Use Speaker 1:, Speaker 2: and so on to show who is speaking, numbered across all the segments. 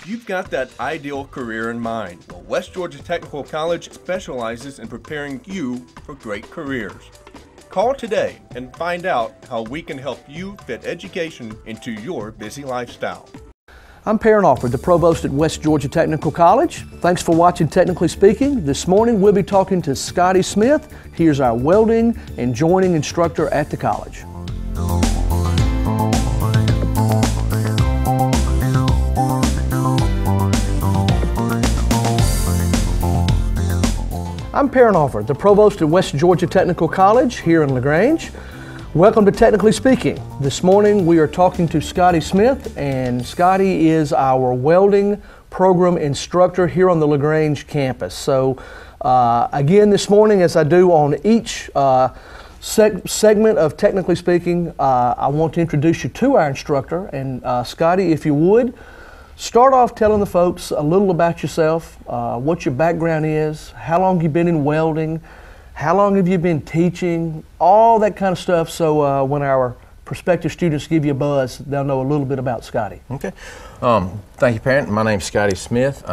Speaker 1: You've got that ideal career in mind. Well, West Georgia Technical College specializes in preparing you for great careers. Call today and find out how we can help you fit education into your busy lifestyle.
Speaker 2: I'm Perrin Alford, the Provost at West Georgia Technical College. Thanks for watching Technically Speaking. This morning we'll be talking to Scotty Smith. He's our welding and joining instructor at the college. I'm Perrin Alford, the Provost at West Georgia Technical College here in LaGrange. Welcome to Technically Speaking. This morning we are talking to Scotty Smith, and Scotty is our welding program instructor here on the LaGrange campus. So again this morning, as I do on each segment of Technically Speaking, I want to introduce you to our instructor. And Scotty, if you would, start off telling the folks a little about yourself, what your background is, how long you've been in welding, how long have you been teaching, all that kind of stuff, so when our prospective students give you a buzz, they'll know a little bit about Scotty.
Speaker 3: Okay. Thank you, Perrin. My name's Scotty Smith,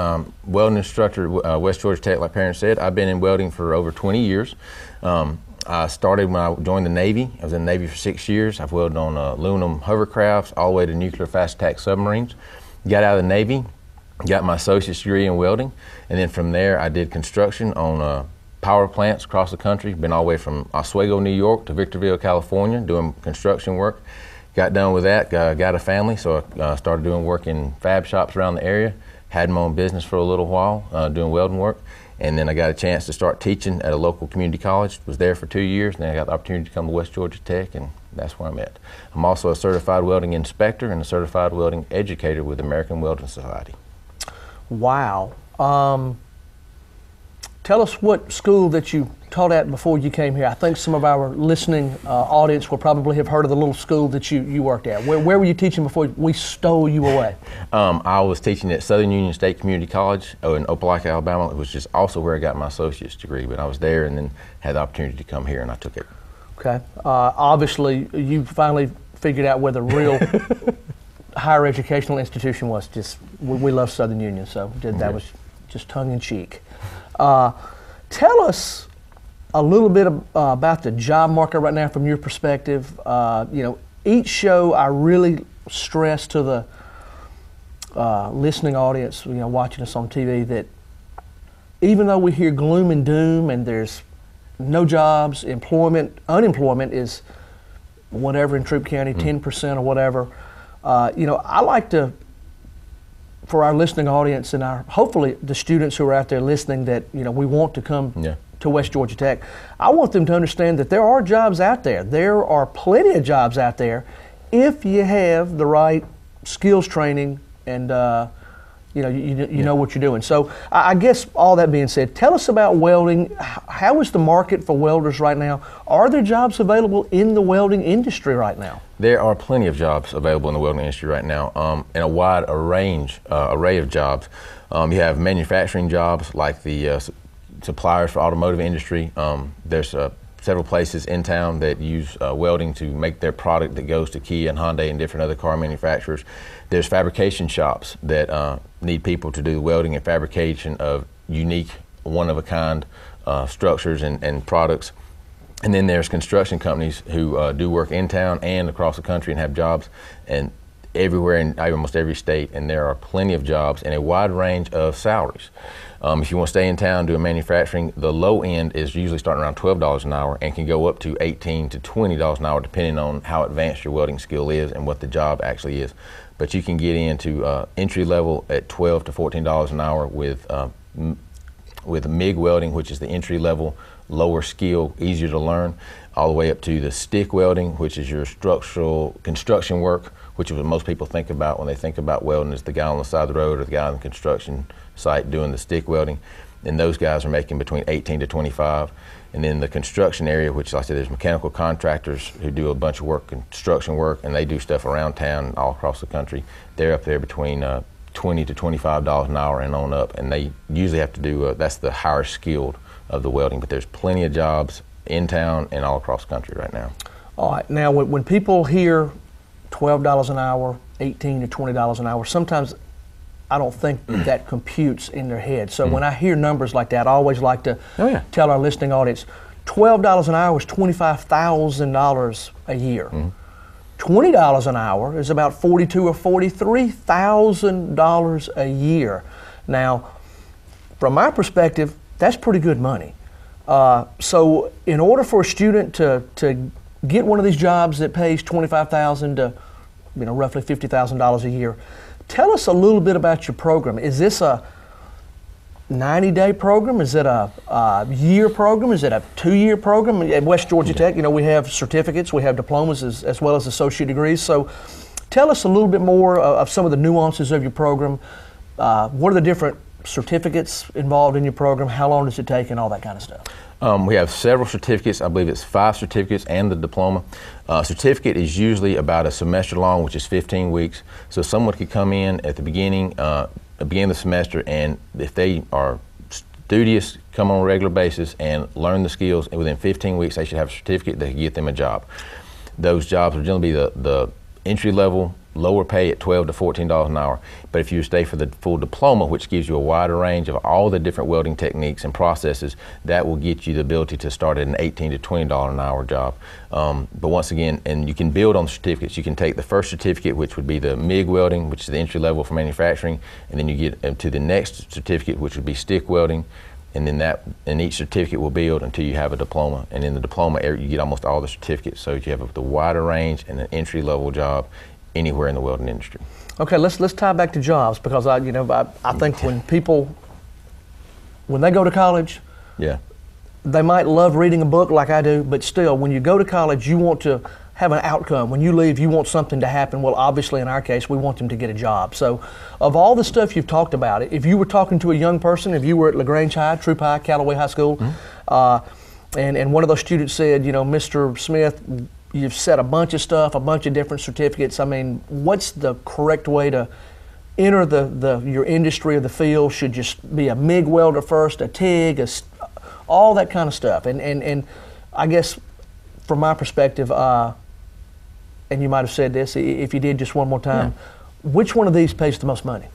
Speaker 3: welding instructor at West Georgia Tech, like Perrin said. I've been in welding for over 20 years. I started when I joined the Navy. I was in the Navy for 6 years. I've welded on aluminum hovercrafts all the way to nuclear fast attack submarines. Got out of the Navy, got my associate's degree in welding, and then from there I did construction on power plants across the country. Been all the way from Oswego, New York to Victorville, California, doing construction work. Got done with that, got a family, so I started doing work in fab shops around the area. Had my own business for a little while, doing welding work, and then I got a chance to start teaching at a local community college. Was there for 2 years, and then I got the opportunity to come to West Georgia Tech, and that's where I'm at. I'm also a certified welding inspector and a certified welding educator with the American Welding Society.
Speaker 2: Wow. Tell us what school that you taught at before you came here. I think some of our listening audience will probably have heard of the little school that you worked at. Where were you teaching before we stole you away?
Speaker 3: I was teaching at Southern Union State Community College in Opelika, Alabama, which is also where I got my associate's degree. But I was there and then had the opportunity to come here, and I took it. Okay.
Speaker 2: Obviously, you finally figured out where the real higher educational institution was. Just we love Southern Union, so that was just tongue in cheek. Tell us a little bit about the job market right now from your perspective. You know, each show I really stress to the listening audience, you know, watching us on TV, that even though we hear gloom and doom and there's no jobs, unemployment is whatever in Troup County, 10% or whatever. You know, I like to, for our listening audience and hopefully the students who are out there listening that, you know, we want to come to West Georgia Tech, I want them to understand that there are jobs out there. There are plenty of jobs out there if you have the right skills training and you know, you know what you're doing. So I guess all that being said, tell us about welding. How is the market for welders right now? Are there jobs available in the welding industry right now?
Speaker 3: There are plenty of jobs available in the welding industry right now, and a wide array of jobs. You have manufacturing jobs like the suppliers for automotive industry. There's several places in town that use welding to make their product that goes to Kia and Hyundai and different other car manufacturers. There's fabrication shops that need people to do welding and fabrication of unique, one-of-a-kind structures and products. And then there's construction companies who do work in town and across the country and have jobs and everywhere in almost every state, and there are plenty of jobs and a wide range of salaries. If you want to stay in town doing manufacturing, the low end is usually starting around $12 an hour and can go up to $18 to $20 an hour depending on how advanced your welding skill is and what the job actually is. But you can get into entry level at $12 to $14 an hour with MIG welding, which is the entry level, lower skill, easier to learn, all the way up to the stick welding, which is your structural construction work, which is what most people think about when they think about welding, is the guy on the side of the road or the guy on the construction site doing the stick welding. And those guys are making between 18 to 25. And then the construction area, which like I said, there's mechanical contractors who do a bunch of work, construction work, and they do stuff around town and all across the country. They're up there between $20 to $25 an hour and on up, and they usually have to do, that's the higher skilled of the welding, but there's plenty of jobs in town and all across the country right now.
Speaker 2: All right, now when people hear $12 an hour, $18 to $20 an hour, sometimes I don't think that computes in their head. So when I hear numbers like that, I always like to tell our listening audience, $12 an hour is $25,000 a year. $20 an hour is about $42,000 or $43,000 a year. Now, from my perspective, that's pretty good money. So in order for a student to get one of these jobs that pays $25,000 to roughly $50,000 a year, tell us a little bit about your program. Is this a 90-day program? Is it a year program? Is it a 2-year program? At West Georgia Tech, we have certificates, we have diplomas as well as associate degrees. So tell us a little bit more of some of the nuances of your program. What are the different certificates involved in your program? How long does it take and all that kind of stuff?
Speaker 3: We have several certificates. I believe it's 5 certificates and the diploma. Certificate is usually about a semester long, which is 15 weeks. So someone could come in at the beginning of the semester, and if they are studious, come on a regular basis and learn the skills, and within 15 weeks they should have a certificate that can get them a job. Those jobs are generally the entry level, lower pay at $12 to $14 an hour. But if you stay for the full diploma, which gives you a wider range of all the different welding techniques and processes, that will get you the ability to start at an $18 to $20 an hour job. But once again, and you can build on the certificates. You can take the first certificate, which would be the MIG welding, which is the entry level for manufacturing, and then you get to the next certificate, which would be stick welding. And then each certificate will build until you have a diploma. And in the diploma, you get almost all the certificates. So you have the wider range and an entry level job anywhere in the welding industry.
Speaker 2: Okay, let's tie back to jobs, because I think when they go to college, they might love reading a book like I do, but still, when you go to college, you want to have an outcome. When you leave, you want something to happen. Well, obviously, in our case, we want them to get a job. So, of all the stuff you've talked about, if you were talking to a young person, if you were at LaGrange High, Troop High, Callaway High School, and one of those students said, Mr. Smith, you've said a bunch of stuff, a bunch of different certificates. I mean, what's the correct way to enter your industry or the field? Should you be a MIG welder first, a TIG, all that kind of stuff? And I guess from my perspective, and you might have said this, if you did just one more time, which one of these pays the most money?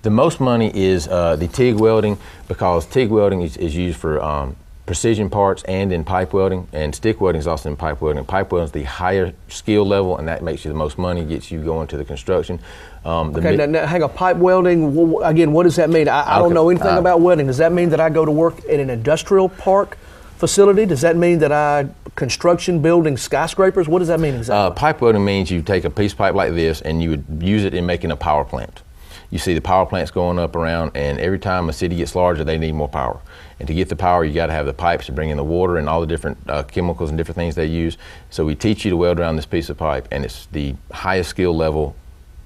Speaker 3: The most money is the TIG welding, because TIG welding is used for precision parts and in pipe welding, and stick welding is also in pipe welding. Pipe welding is the higher skill level, and that makes you the most money, gets you going to the construction.
Speaker 2: Okay, now hang on, pipe welding, again, what does that mean? I don't know anything about welding. Does that mean that I go to work at an industrial park facility? Does that mean that I construction building skyscrapers? What does that mean exactly?
Speaker 3: Pipe welding means you take a piece of pipe like this and you would use it in making a power plant. You see the power plants going up around, and every time a city gets larger, they need more power. And to get the power, you got to have the pipes to bring in the water and all the different chemicals and different things they use. So we teach you to weld around this piece of pipe, and it's the highest skill level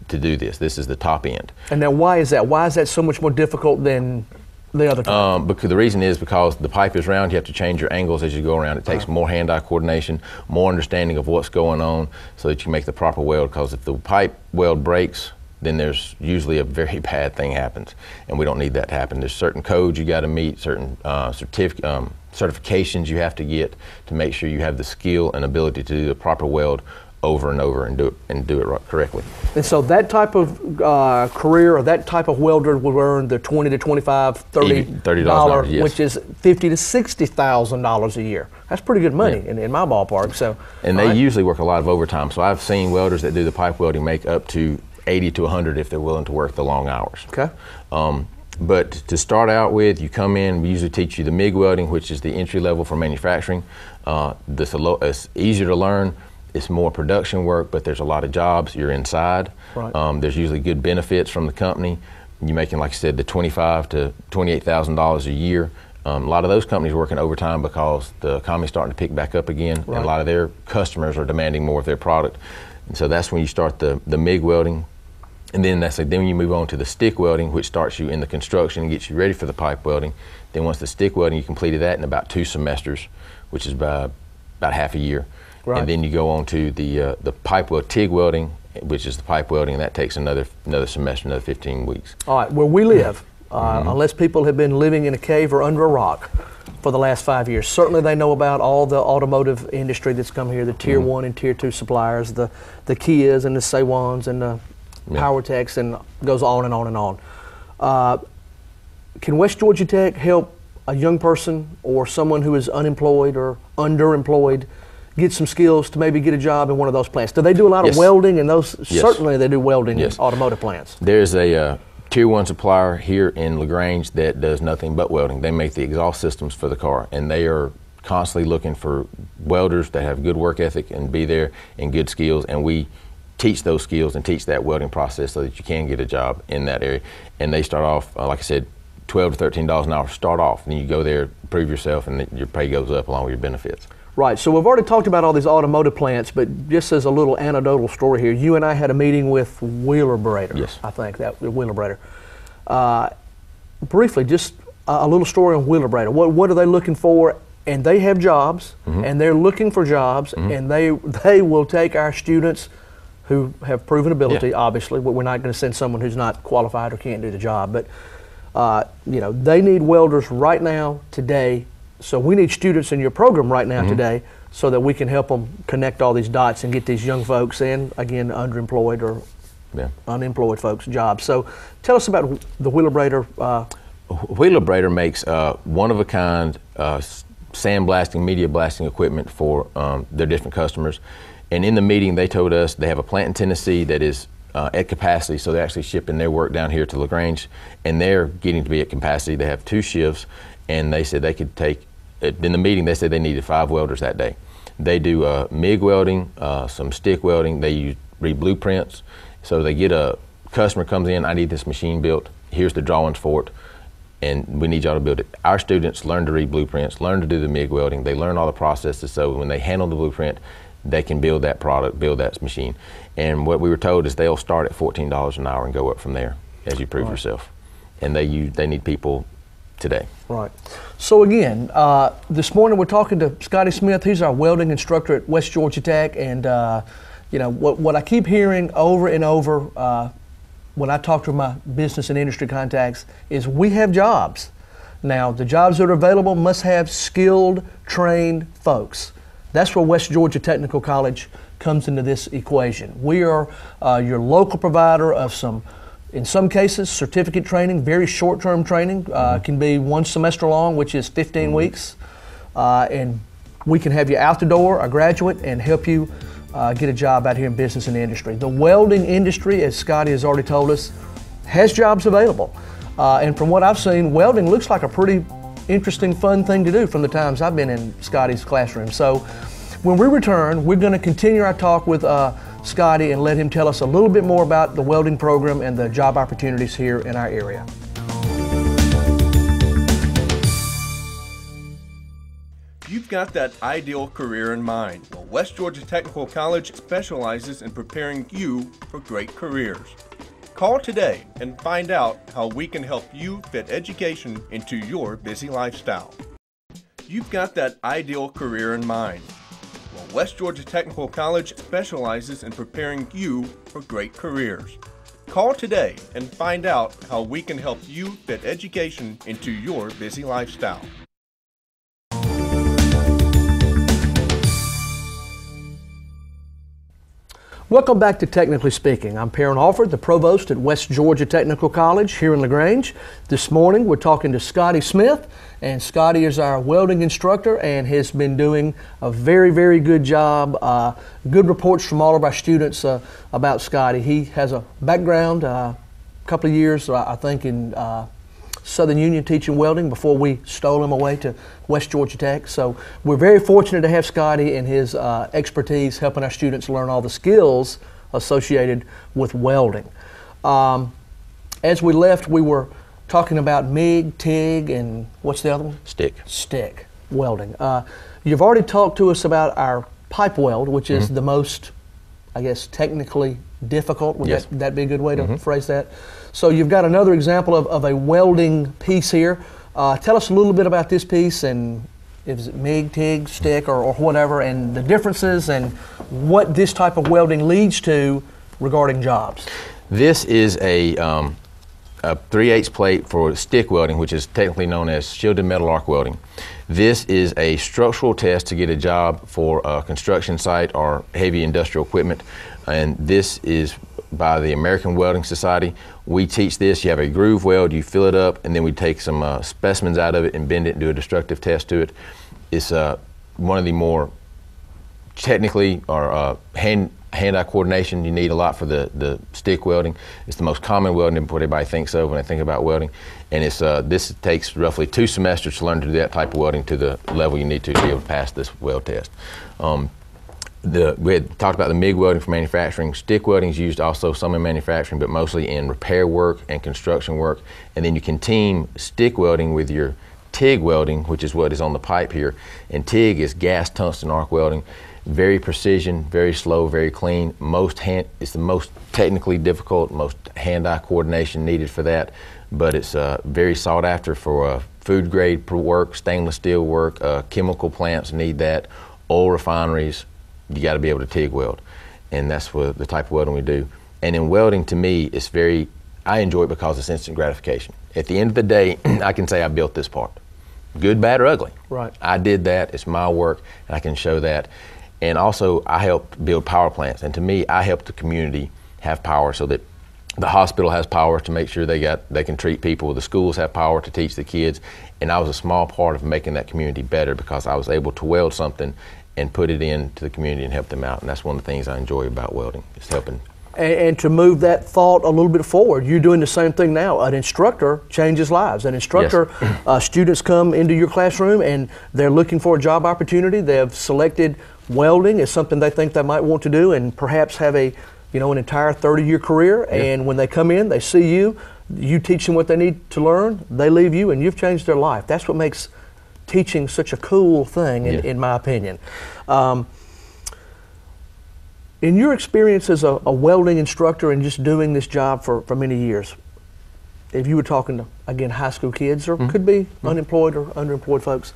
Speaker 3: to do this. This is the top end.
Speaker 2: And now why is that? Why is that so much more difficult than the other type?
Speaker 3: Because the reason is because the pipe is round, you have to change your angles as you go around. It takes more hand-eye coordination, more understanding of what's going on so that you make the proper weld, because if the pipe weld breaks, then there's usually a very bad thing happens, and we don't need that to happen. There's certain codes you got to meet, certain certifications you have to get to make sure you have the skill and ability to do the proper weld over and over and do it right, correctly.
Speaker 2: And so that type of career, or that type of welder will earn the $20 to $25, $30,
Speaker 3: yes,
Speaker 2: which is $50,000 to $60,000 a year. That's pretty good money in my ballpark. So,
Speaker 3: and they usually work a lot of overtime. So I've seen welders that do the pipe welding make up to 80 to 100 if they're willing to work the long hours.
Speaker 2: Okay.
Speaker 3: But to start out with, you come in, we usually teach you the MIG welding, which is the entry level for manufacturing. It's easier to learn. It's more production work, but there's a lot of jobs. You're inside.
Speaker 2: Right.
Speaker 3: There's usually good benefits from the company. You're making, like I said, the $25,000 to $28,000 a year. A lot of those companies are working overtime because the economy's starting to pick back up again, and a lot of their customers are demanding more of their product. And so that's when you start the MIG welding. And then then you move on to the stick welding, which starts you in the construction and gets you ready for the pipe welding. Then once the stick welding, you completed that in about 2 semesters, which is about half a year. Right. And then you go on to the pipe weld TIG welding, which is the pipe welding, and that takes another semester, another 15 weeks.
Speaker 2: All right, where we live, unless people have been living in a cave or under a rock for the last 5 years, certainly they know about all the automotive industry that's come here, the Tier 1 and Tier 2 suppliers, the Kias and the Sewans and the PowerTechs, and goes on and on and on. Can West Georgia Tech help a young person or someone who is unemployed or underemployed get some skills to maybe get a job in one of those plants? Do they do a lot of welding in those?
Speaker 3: Yes.
Speaker 2: Certainly they do welding in automotive plants.
Speaker 3: There's a Tier 1 supplier here in LaGrange that does nothing but welding. They make the exhaust systems for the car, and they are constantly looking for welders that have good work ethic and be there and good skills, and we teach those skills and teach that welding process so that you can get a job in that area. And they start off, like I said, $12 to $13 an hour start off, and then you go there, prove yourself, and your pay goes up along with your benefits.
Speaker 2: Right, so we've already talked about all these automotive plants, but just as a little anecdotal story here, you and I had a meeting with Wheelabrator.
Speaker 3: Yes.
Speaker 2: I think that Wheelabrator. Briefly, just a little story on Wheelabrator. What are they looking for? And they have jobs, and they're looking for jobs, and they will take our students who have proven ability. Obviously, we're not going to send someone who's not qualified or can't do the job, but you know, they need welders right now, today. So we need students in your program right now, today, so that we can help them connect all these dots and get these young folks and, again, underemployed or unemployed folks jobs. So tell us about the Wheelabrator.
Speaker 3: Wheelabrator makes one-of-a-kind sandblasting, media blasting equipment for their different customers. And in the meeting, they told us they have a plant in Tennessee that is at capacity, so they're actually shipping their work down here to LaGrange, and they're getting to be at capacity. They have 2 shifts, and they said they could take, in the meeting, they said they needed 5 welders that day. They do MIG welding, some stick welding. They read blueprints. So they get a customer comes in, I need this machine built. Here's the drawings for it, and we need y'all to build it. Our students learn to read blueprints, learn to do the MIG welding. They learn all the processes, so when they handle the blueprint, they can build that product, build that machine. And what we were told is they'll start at $14 an hour and go up from there as you prove yourself. And they need people today.
Speaker 2: Right. So again, this morning we're talking to Scotty Smith. He's our welding instructor at West Georgia Tech, and you know, what I keep hearing over and over when I talk to my business and industry contacts is we have jobs. Now, the jobs that are available must have skilled, trained folks. That's where West Georgia Technical College comes into this equation. We are your local provider of some, in some cases, certificate training, very short-term training, can be 1 semester long, which is 15 weeks. And we can have you out the door, a graduate, and help you get a job out here in business and industry. The welding industry, as Scotty has already told us, has jobs available. And from what I've seen, welding looks like a pretty interesting, fun thing to do from the times I've been in Scotty's classroom. So when we return, we're going to continue our talk with Scotty and let him tell us a little bit more about the welding program and the job opportunities here in our area.
Speaker 1: You've got that ideal career in mind. Well, West Georgia Technical College specializes in preparing you for great careers. Call today and find out how we can help you fit education into your busy lifestyle. You've got that ideal career in mind. Well, West Georgia Technical College specializes in preparing you for great careers. Call today and find out how we can help you fit education into your busy lifestyle.
Speaker 2: Welcome back to Technically Speaking. I'm Perrin Alford, the provost at West Georgia Technical College here in LaGrange. This morning we're talking to Scotty Smith, and Scotty is our welding instructor and has been doing a very, very good job. Good reports from all of our students about Scotty. He has a background, a couple of years, I think, in Southern Union teaching welding before we stole him away to West Georgia Tech. So we're very fortunate to have Scotty and his expertise helping our students learn all the skills associated with welding. As we left, we were talking about MIG, TIG, and what's the other one?
Speaker 3: Stick.
Speaker 2: Stick welding. You've already talked to us about our pipe weld, which is the most, I guess, technically difficult. Would that be a good way to phrase that? So you've got another example of a welding piece here. Tell us a little bit about this piece, and is it MIG, TIG, stick, or whatever, and the differences and what this type of welding leads to regarding jobs.
Speaker 3: This is a 3/8 plate for stick welding, which is technically known as shielded metal arc welding. This is a structural test to get a job for a construction site or heavy industrial equipment, and this is by the American Welding Society. We teach this. You have a groove weld, you fill it up, and then we take some specimens out of it and bend it and do a destructive test to it. It's one of the more technically or hand-eye coordination you need a lot for the stick welding. It's the most common welding what everybody thinks of when they think about welding. And it's this takes roughly 2 semesters to learn to do that type of welding to the level you need to be able to pass this weld test. We had talked about the MIG welding for manufacturing. Stick welding is used also some in manufacturing, but mostly in repair work and construction work. And then you can team stick welding with your TIG welding, which is what is on the pipe here. And TIG is gas tungsten arc welding. Very precision, very slow, very clean. It's the most technically difficult, most hand-eye coordination needed for that. But it's very sought after for food grade work, stainless steel work. Chemical plants need that. Oil refineries, you got to be able to TIG weld, and that's what the type of welding we do. And in welding, to me, I enjoy it because it's instant gratification. At the end of the day, I can say I built this part, good, bad, or ugly.
Speaker 2: Right.
Speaker 3: I did that. It's my work, and I can show that. And also, I helped build power plants, and to me, I helped the community have power so that the hospital has power to make sure they can treat people. The schools have power to teach the kids, and I was a small part of making that community better because I was able to weld something and put it into the community and help them out. And that's one of the things I enjoy about welding, is helping.
Speaker 2: And to move that thought a little bit forward, you're doing the same thing now. An instructor changes lives. An instructor, yes. Students come into your classroom and they're looking for a job opportunity. They have selected welding as something they think they might want to do, and perhaps have an entire 30-year career. Yeah. And when they come in, they see you teach them what they need to learn, they leave you, and you've changed their life. That's what makes teaching such a cool thing, in my opinion. In your experience as a welding instructor and just doing this job for many years, if you were talking to, again, high school kids, or could be unemployed or underemployed folks,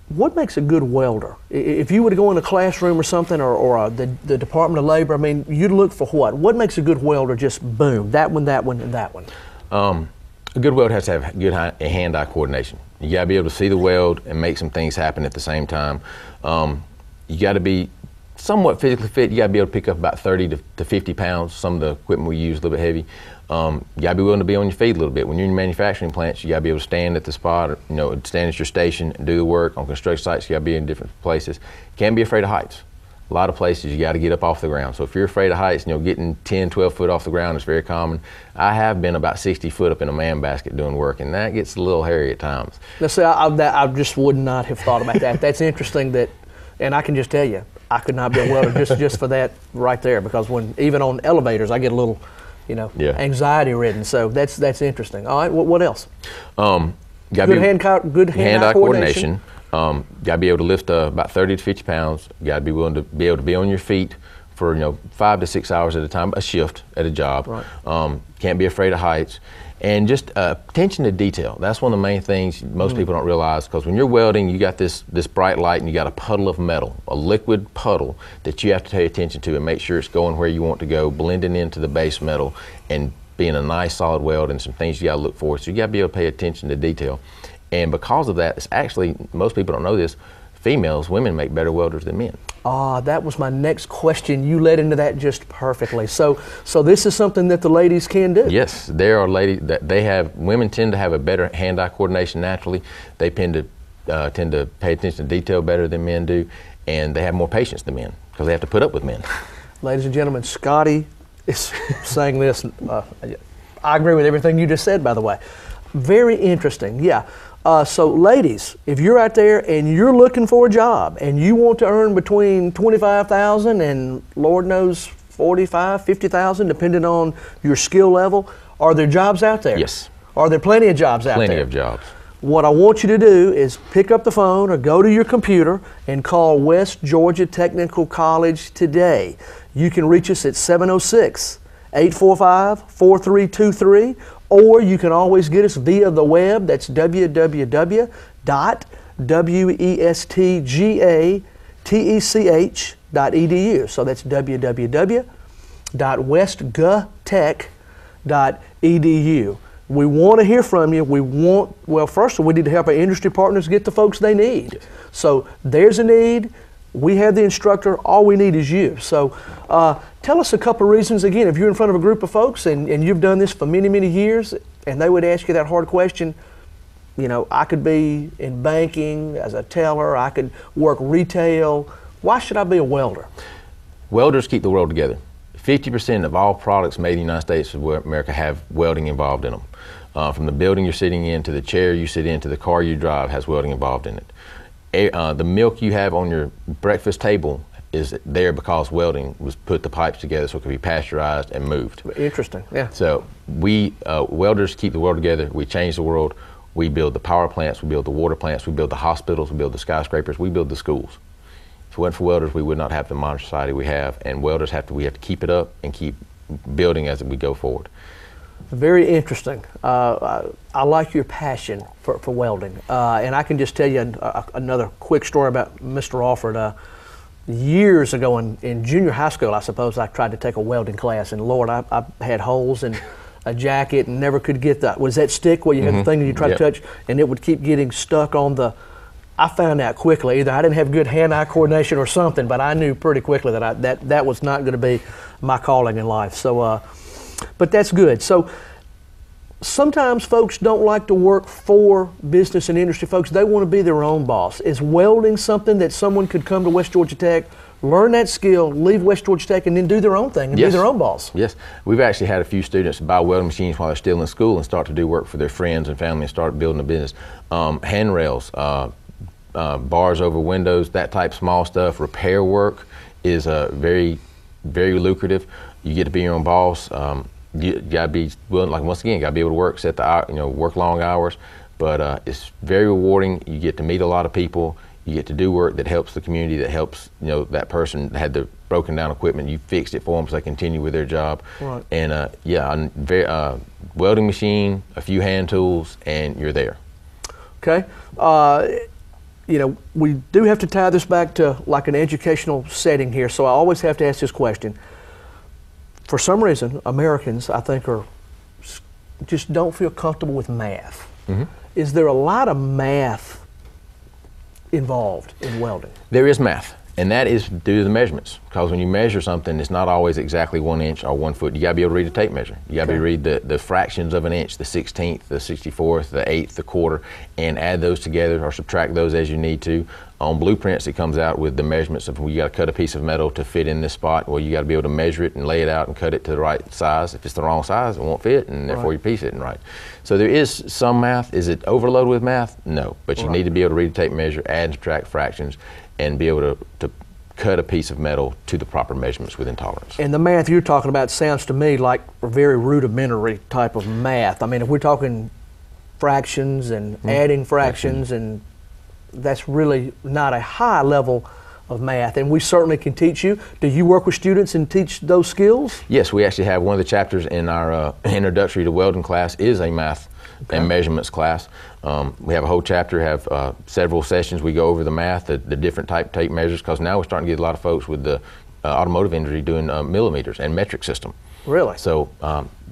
Speaker 2: what makes a good welder? If you were to go in a classroom or something, or the Department of Labor, I mean, you'd look for what? What makes a good welder just boom, that one, and that one?
Speaker 3: A good welder has to have good hand-eye coordination. You gotta be able to see the weld and make some things happen at the same time. You gotta be somewhat physically fit. You gotta be able to pick up about 30 to 50 pounds. Some of the equipment we use is a little bit heavy. You gotta be willing to be on your feet a little bit. When you're in manufacturing plants, you gotta be able to stand at the spot, or, stand at your station and do the work. On construction sites, you gotta be in different places. Can't be afraid of heights. A lot of places you gotta get up off the ground. So if you're afraid of heights, getting 10, 12 foot off the ground is very common. I have been about 60 foot up in a man basket doing work, and that gets a little hairy at times.
Speaker 2: Now see, I just would not have thought about that. That's interesting and I can just tell you, I could not be a welder just for that right there, because even on elevators, I get a little, anxiety ridden. So that's interesting. All right, what else? Good hand-eye coordination.
Speaker 3: You gotta be able to lift about 30 to 50 pounds. You gotta be willing to be able to be on your feet for 5 to 6 hours at a time, a shift at a job. Right. Can't be afraid of heights, and just attention to detail. That's one of the main things most people don't realize, because when you're welding, you got this bright light and you got a puddle of metal, a liquid puddle that you have to pay attention to and make sure it's going where you want to go, blending into the base metal and being a nice solid weld, and some things you gotta look for. So you gotta be able to pay attention to detail. And because of that, it's actually, most people don't know this, women make better welders than men.
Speaker 2: That was my next question. You led into that just perfectly. So this is something that the ladies can do?
Speaker 3: Yes, there are ladies that women tend to have a better hand-eye coordination naturally. They tend to pay attention to detail better than men do, and they have more patience than men because they have to put up with men. Ladies
Speaker 2: and gentlemen, Scotty is saying this. I agree with everything you just said, by the way. Very interesting, yeah. So ladies, if you're out there and you're looking for a job and you want to earn between $25,000 and Lord knows $45,000, $50,000, depending on your skill level, are there jobs out there?
Speaker 3: Yes.
Speaker 2: Are there plenty of jobs out there?
Speaker 3: Plenty of jobs.
Speaker 2: What I want you to do is pick up the phone or go to your computer and call West Georgia Technical College today. You can reach us at 706-845-4323. Or you can always get us via the web. That's www.westgatech.edu. So that's www.westgatech.edu. We want to hear from you. First of all, we need to help our industry partners get the folks they need. Yes. So there's a need. We have the instructor. All we need is you. So tell us a couple of reasons. Again, if you're in front of a group of folks and you've done this for many, many years, and they would ask you that hard question, you know, I could be in banking as a teller, I could work retail. Why should I be a welder?
Speaker 3: Welders keep the world together. 50% of all products made in the United States of America have welding involved in them. From the building you're sitting in, to the chair you sit in, to the car you drive, has welding involved in it. The milk you have on your breakfast table is there because welding was put the pipes together so it could be pasteurized and moved.
Speaker 2: Interesting, yeah.
Speaker 3: So we, welders keep the world together. We change the world. We build the power plants, we build the water plants, we build the hospitals, we build the skyscrapers, we build the schools. If it wasn't for welders, we would not have the modern society we have, and welders we have to keep it up and keep building as we go forward.
Speaker 2: Very interesting. I like your passion for welding. And I can just tell you another quick story about Mr. Alford. Years ago in junior high school, I suppose, I tried to take a welding class, and Lord, I had holes in a jacket and never could get that. Was that stick where you had the thing and you try to touch, and it would keep getting stuck on the, I found out quickly, either I didn't have good hand-eye coordination or something, but I knew pretty quickly that that was not going to be my calling in life. So, but that's good. So sometimes folks don't like to work for business and industry folks. They want to be their own boss. Is welding something that someone could come to West Georgia Tech, learn that skill, leave West Georgia Tech, and then do their own thing and be their own boss?
Speaker 3: Yes. We've actually had a few students buy welding machines while they're still in school and start to do work for their friends and family and start building a business. Handrails, bars over windows, that type small stuff. Repair work is very, very lucrative. You get to be your own boss. You gotta be willing, like once again, you gotta be able to work, work long hours, but it's very rewarding. You get to meet a lot of people. You get to do work that helps the community, that helps, that person had the broken down equipment, you fixed it for them so they continue with their job.
Speaker 2: Right.
Speaker 3: And welding machine, a few hand tools, and you're there.
Speaker 2: Okay. We do have to tie this back to like an educational setting here, so I always have to ask this question. For some reason, Americans, I think, just don't feel comfortable with math. Mm-hmm. Is there a lot of math involved in welding?
Speaker 3: There is math, and that is due to the measurements. Because when you measure something, it's not always exactly 1 inch or 1 foot. You got to be able to read a tape measure. You got to be able to read the fractions of an inch, the 16th, the 64th, the 8th, the quarter, and add those together or subtract those as you need to. On blueprints, it comes out with the measurements of, you got to cut a piece of metal to fit in this spot. Well, you got to be able to measure it and lay it out and cut it to the right size. If it's the wrong size, it won't fit, and therefore your piece isn't right. So there is some math. Is it overloaded with math? No, but you need to be able to read a tape measure, add and subtract fractions, and be able to cut a piece of metal to the proper measurements within tolerance.
Speaker 2: And the math you're talking about sounds to me like a very rudimentary type of math. I mean, if we're talking fractions and adding fractions, and that's really not a high level of math, and we certainly can teach you. Do you work with students and teach those skills?
Speaker 3: Yes, we actually have one of the chapters in our introductory to welding class is a math and measurements class. We have a whole chapter, have several sessions. We go over the math, the different tape measures, because now we're starting to get a lot of folks with the automotive industry doing millimeters and metric system.
Speaker 2: Really?
Speaker 3: So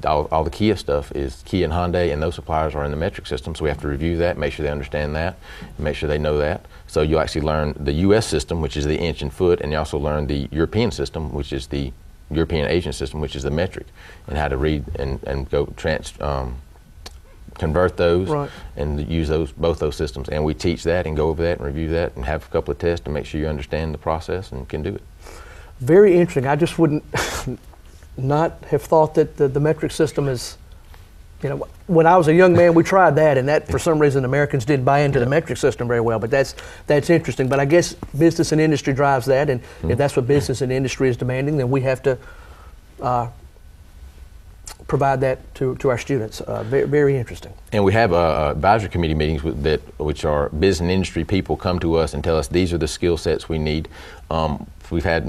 Speaker 3: all the Kia stuff is, Kia and Hyundai and those suppliers are in the metric system, so we have to review that, make sure they understand that, make sure they know that. So you actually learn the US system, which is the inch and foot, and you also learn the European system, which is the European Asian system, which is the metric, and how to read and go convert those and use both those systems. And we teach that and go over that and review that and have a couple of tests to make sure you understand the process and can do it.
Speaker 2: Very interesting. I just wouldn't not have thought that the metric system is, when I was a young man, we tried that, and that for some reason Americans didn't buy into the metric system very well, but that's interesting. But I guess business and industry drives that, and if that's what business and industry is demanding, then we have to provide that to our students. Very, very interesting. And we have
Speaker 3: advisory committee meetings which are business and industry people come to us and tell us these are the skill sets we need. We've had,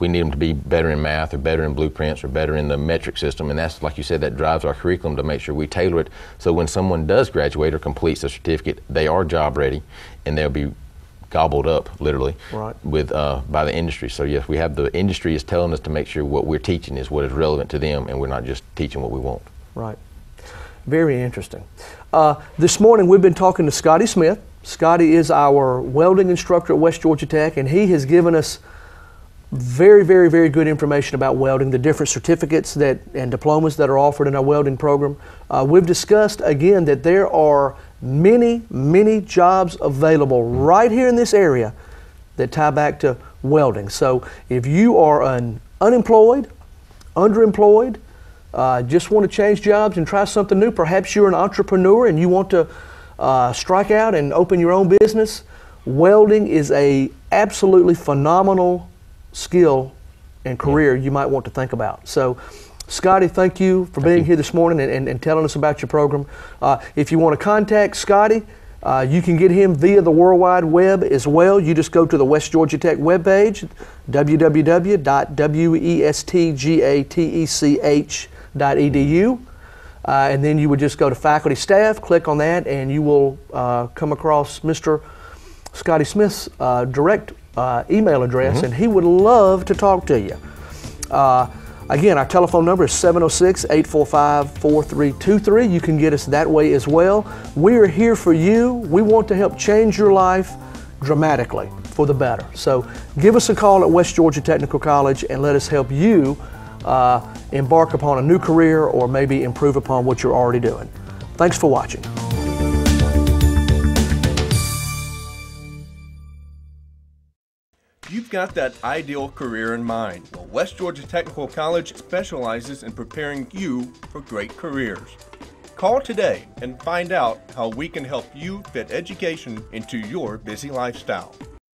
Speaker 3: we need them to be better in math or better in blueprints or better in the metric system, and that's, like you said, that drives our curriculum to make sure we tailor it so when someone does graduate or completes a certificate, they are job ready and they'll be gobbled up, literally, with by the industry. So yes, we have the industry is telling us to make sure what we're teaching is what is relevant to them, and we're not just teaching what we want.
Speaker 2: Right. Very interesting. This morning we've been talking to Scotty Smith. Scotty is our welding instructor at West Georgia Tech, and he has given us very, very, very good information about welding, the different certificates and diplomas that are offered in our welding program. We've discussed again that there are many, many jobs available right here in this area that tie back to welding. So if you are unemployed, underemployed, just want to change jobs and try something new, perhaps you're an entrepreneur and you want to strike out and open your own business, welding is a absolutely phenomenal skill and career you might want to think about. So Scotty, thank you for being here this morning and telling us about your program. If you want to contact Scotty, you can get him via the World Wide Web as well. You just go to the West Georgia Tech webpage, www.westgatech.edu, and then you would just go to faculty staff, click on that, and you will come across Mr. Scotty Smith's direct email address, and he would love to talk to you. Again, our telephone number is 706-845-4323. You can get us that way as well. We are here for you. We want to help change your life dramatically for the better. So give us a call at West Georgia Technical College and let us help you embark upon a new career or maybe improve upon what you're already doing. Thanks for watching.
Speaker 1: You've got that ideal career in mind. Well, West Georgia Technical College specializes in preparing you for great careers. Call today and find out how we can help you fit education into your busy lifestyle.